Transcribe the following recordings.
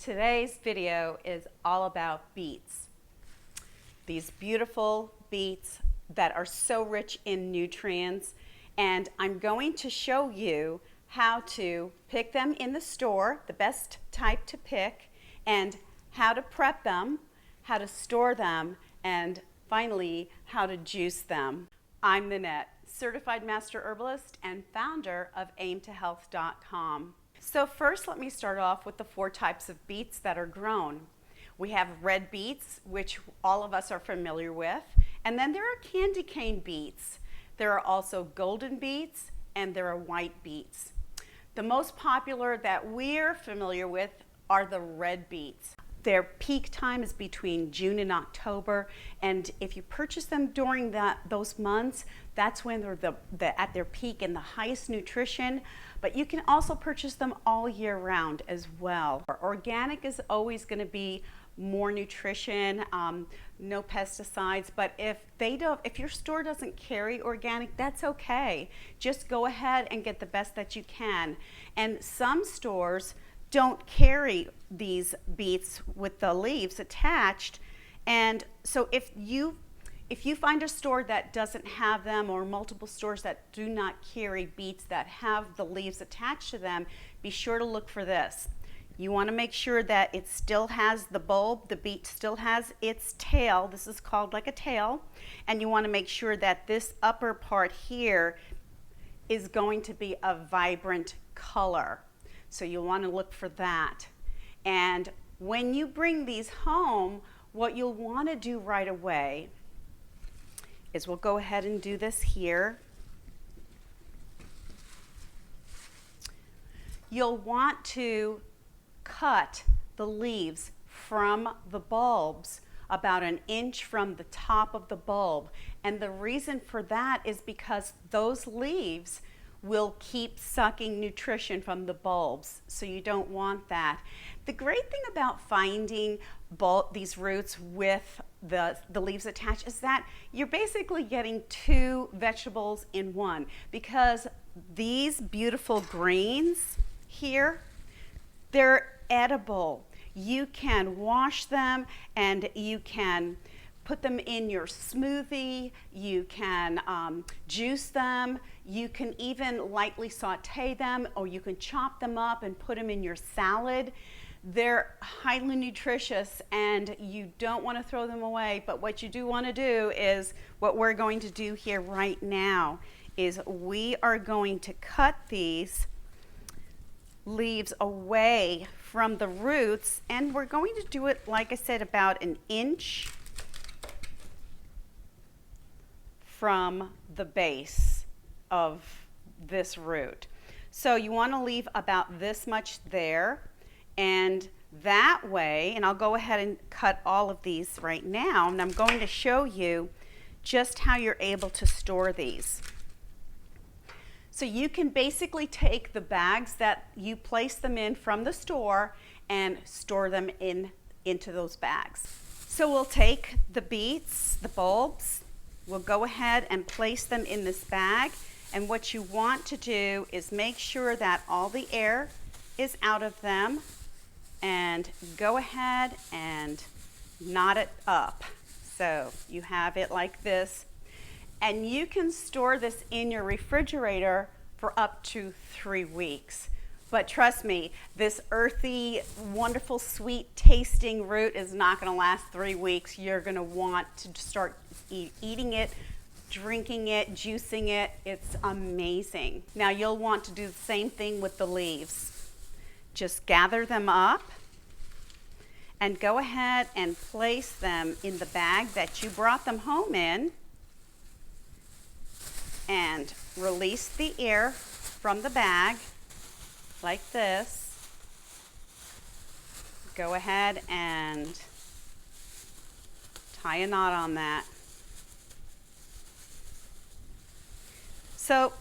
Today's video is all about beets. These beautiful beets that are so rich in nutrients, and I'm going to show you how to pick them in the store, the best type to pick, and how to prep them, how to store them, and finally how to juice them. I'm Nanette, certified master herbalist and founder of aimtohealth.com. So first, let me start off with the 4 types of beets that are grown. We have red beets, which all of us are familiar with, and then there are candy cane beets. There are also golden beets, and there are white beets. The most popular that we're familiar with are the red beets. Their peak time is between June and October, and if you purchase them during those months, that's when they're at their peak and the highest nutrition. But you can also purchase them all year round as well. Organic is always going to be more nutrition, no pesticides. But if your store doesn't carry organic, that's okay. Just go ahead and get the best that you can. And some stores don't carry these beets with the leaves attached, and so if you find a store that doesn't have them, or multiple stores that do not carry beets that have the leaves attached to them, be sure to look for this. You want to make sure that it still has the bulb, the beet still has its tail. This is called like a tail, and you want to make sure that this upper part here is going to be a vibrant color. So you'll want to look for that. And when you bring these home, what you'll want to do right away is we'll go ahead and do this here. You'll want to cut the leaves from the bulbs about 1 inch from the top of the bulb. And the reason for that is because those leaves will keep sucking nutrition from the bulbs, so you don't want that. The great thing about finding these roots with the leaves attached is that you're basically getting 2 vegetables in one, because these beautiful greens here, they're edible. You can wash them and you can put them in your smoothie, you can juice them, you can even lightly saute them, or you can chop them up and put them in your salad. They're highly nutritious and you don't want to throw them away, but what you do want to do is what we're going to do here right now is we are going to cut these leaves away from the roots, and we're going to do it, like I said, about 1 inch from the base of this root. So you want to leave about this much there, and that way, and I'll go ahead and cut all of these right now, and I'm going to show you just how you're able to store these. So you can basically take the bags that you place them in from the store and store them into those bags. So we'll take the beets, the bulbs, we'll go ahead and place them in this bag, and what you want to do is make sure that all the air is out of them, and go ahead and knot it up. So you have it like this, and you can store this in your refrigerator for up to 3 weeks. But trust me, this earthy, wonderful, sweet tasting root is not going to last 3 weeks. You're going to want to start eating it, drinking it, juicing it. It's amazing. Now you'll want to do the same thing with the leaves. Just gather them up and go ahead and place them in the bag that you brought them home in, and release the air from the bag like this. Go ahead and tie a knot on that. So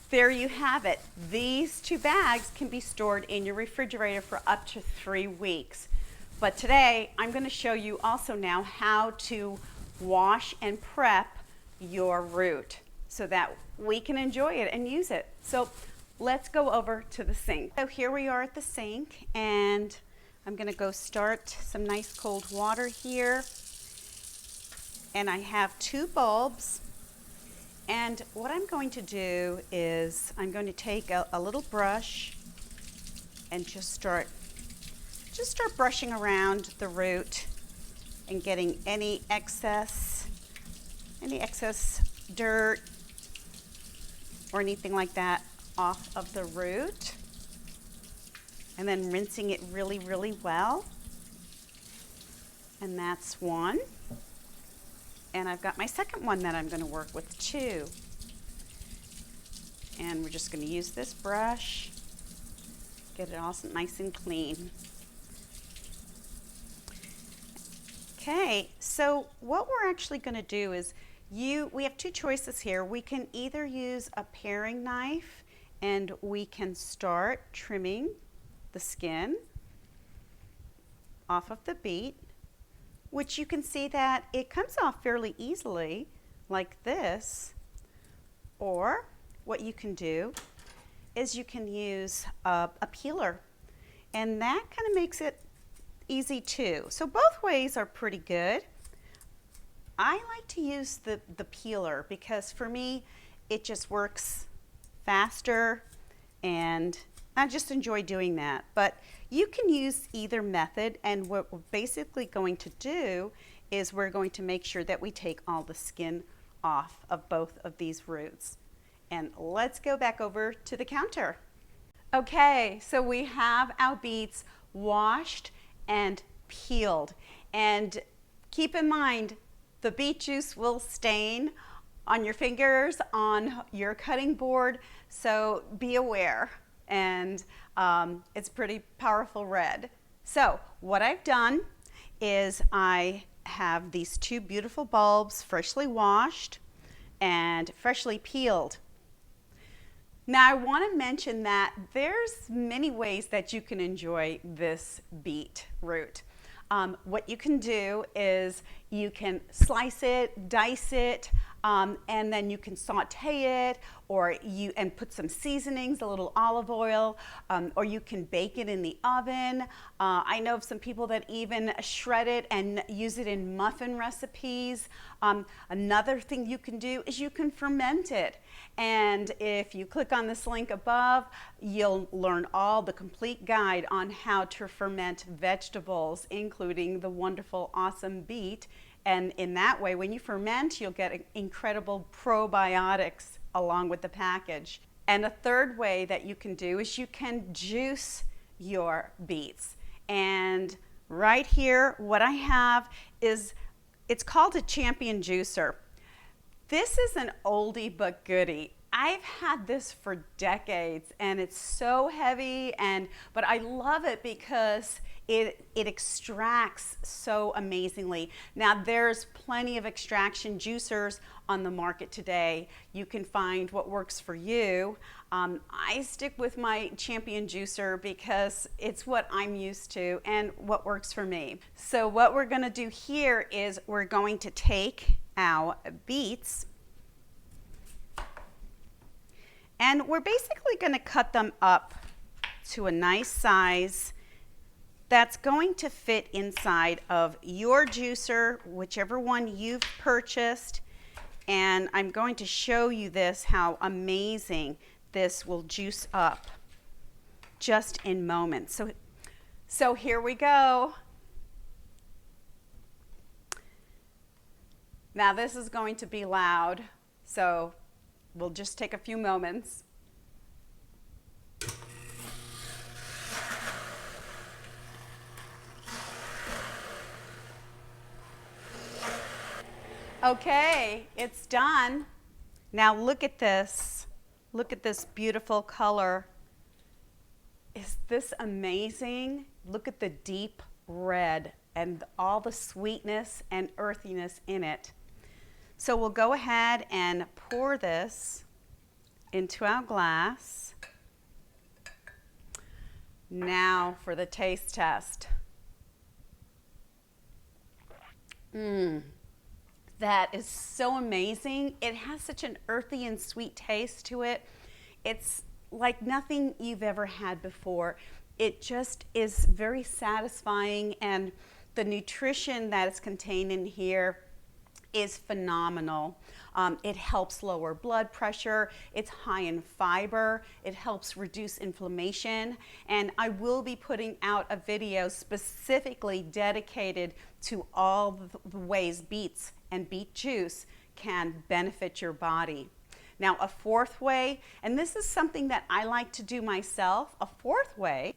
there you have it. These 2 bags can be stored in your refrigerator for up to 3 weeks. But today I'm going to show you also now how to wash and prep your root so that we can enjoy it and use it. So let's go over to the sink. So here we are at the sink, and I'm going to go start some nice cold water here. And I have 2 bulbs. And what I'm going to do is I'm going to take a little brush and just start brushing around the root and getting any excess dirt or anything like that off of the root. And then rinsing it really, really well. And that's one. And I've got my second one that I'm going to work with too. And we're just going to use this brush, get it all nice and clean. Okay, so what we're actually going to do is we have 2 choices here. We can either use a paring knife and we can start trimming the skin off of the beet, which you can see that it comes off fairly easily like this. Or what you can do is you can use a peeler, and that kind of makes it easy too. So both ways are pretty good. I like to use the peeler because for me it just works faster, and I just enjoy doing that. But you can use either method, and what we're basically going to do is we're going to make sure that we take all the skin off of both of these roots. And let's go back over to the counter. Okay, so we have our beets washed and peeled. And keep in mind, the beet juice will stain on your fingers, on your cutting board, so be aware. And it's pretty powerful red. So what I've done is I have these 2 beautiful bulbs freshly washed and freshly peeled. Now I want to mention that there's many ways that you can enjoy this beet root. What you can do is you can slice it, dice it, and then you can saute it, and put some seasonings, a little olive oil, or you can bake it in the oven. I know of some people that even shred it and use it in muffin recipes. Another thing you can do is you can ferment it. And if you click on this link above, you'll learn all the complete guide on how to ferment vegetables, including the wonderful, awesome beet. And in that way, when you ferment, you'll get incredible probiotics along with the package. And a third way that you can do is you can juice your beets. And right here, what I have is, it's called a Champion Juicer. This is an oldie but goodie. I've had this for decades, and it's so heavy, but I love it because it extracts so amazingly. Now there's plenty of extraction juicers on the market today. You can find what works for you. I stick with my Champion Juicer because it's what I'm used to and what works for me. So what we're going to do here is we're going to take our beets, and we're basically going to cut them up to a nice size that's going to fit inside of your juicer, whichever one you've purchased. And I'm going to show you this, how amazing this will juice up just in moments. So here we go. Now this is going to be loud, so we'll just take a few moments. Okay, it's done. Now look at this. Look at this beautiful color. Is this amazing? Look at the deep red and all the sweetness and earthiness in it. So we'll go ahead and pour this into our glass. Now for the taste test. That is so amazing. It has such an earthy and sweet taste to it. It's like nothing you've ever had before. It just is very satisfying, and the nutrition that is contained in here is phenomenal. It helps lower blood pressure. It's high in fiber. It helps reduce inflammation. And I will be putting out a video specifically dedicated to all the ways beets and beet juice can benefit your body. Now, a fourth way, and this is something that I like to do myself, a fourth way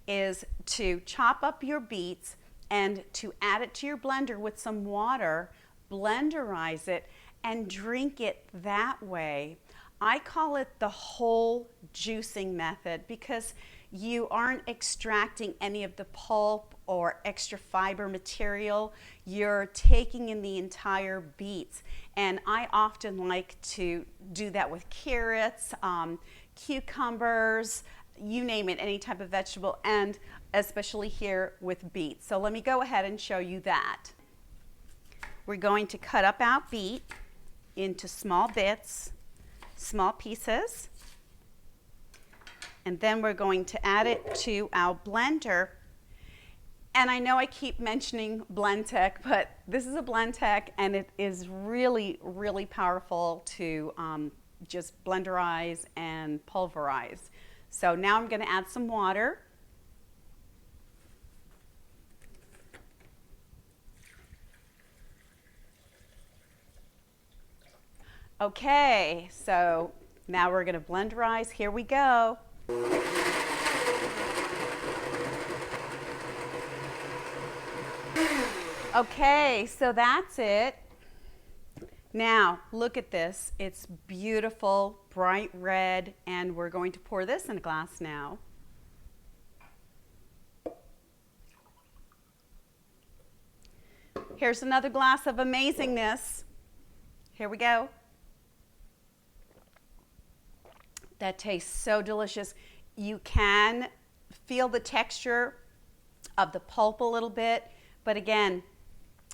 is to chop up your beets and to add it to your blender with some water, blenderize it, and drink it that way. I call it the whole juicing method because you aren't extracting any of the pulp or extra fiber material. You're taking in the entire beets. And I often like to do that with carrots, cucumbers, you name it, any type of vegetable, and especially here with beets. So let me go ahead and show you that. We're going to cut up our beet into small bits, small pieces, and then we're going to add it to our blender. And I know I keep mentioning Blendtec, but this is a Blendtec, and it is really, really powerful to just blenderize and pulverize. So now I'm going to add some water. Okay, so now we're going to blenderize. Here we go. Okay, so that's it. Now, look at this. It's beautiful, bright red, and we're going to pour this in a glass now. Here's another glass of amazingness. Here we go. That tastes so delicious. You can feel the texture of the pulp a little bit, but again,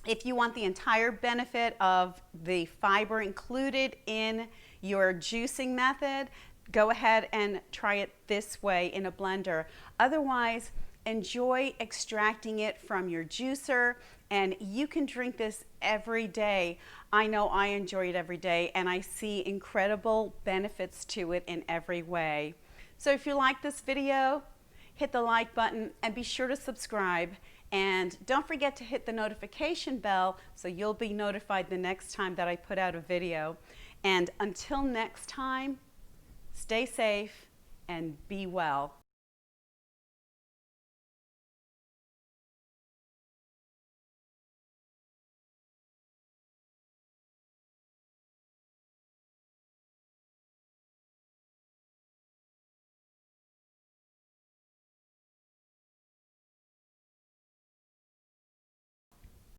if you want the entire benefit of the fiber included in your juicing method, go ahead and try it this way in a blender. Otherwise, enjoy extracting it from your juicer, and you can drink this every day. I know I enjoy it every day, and I see incredible benefits to it in every way. So if you like this video, hit the like button and be sure to subscribe. And don't forget to hit the notification bell so you'll be notified the next time that I put out a video. And until next time, stay safe and be well.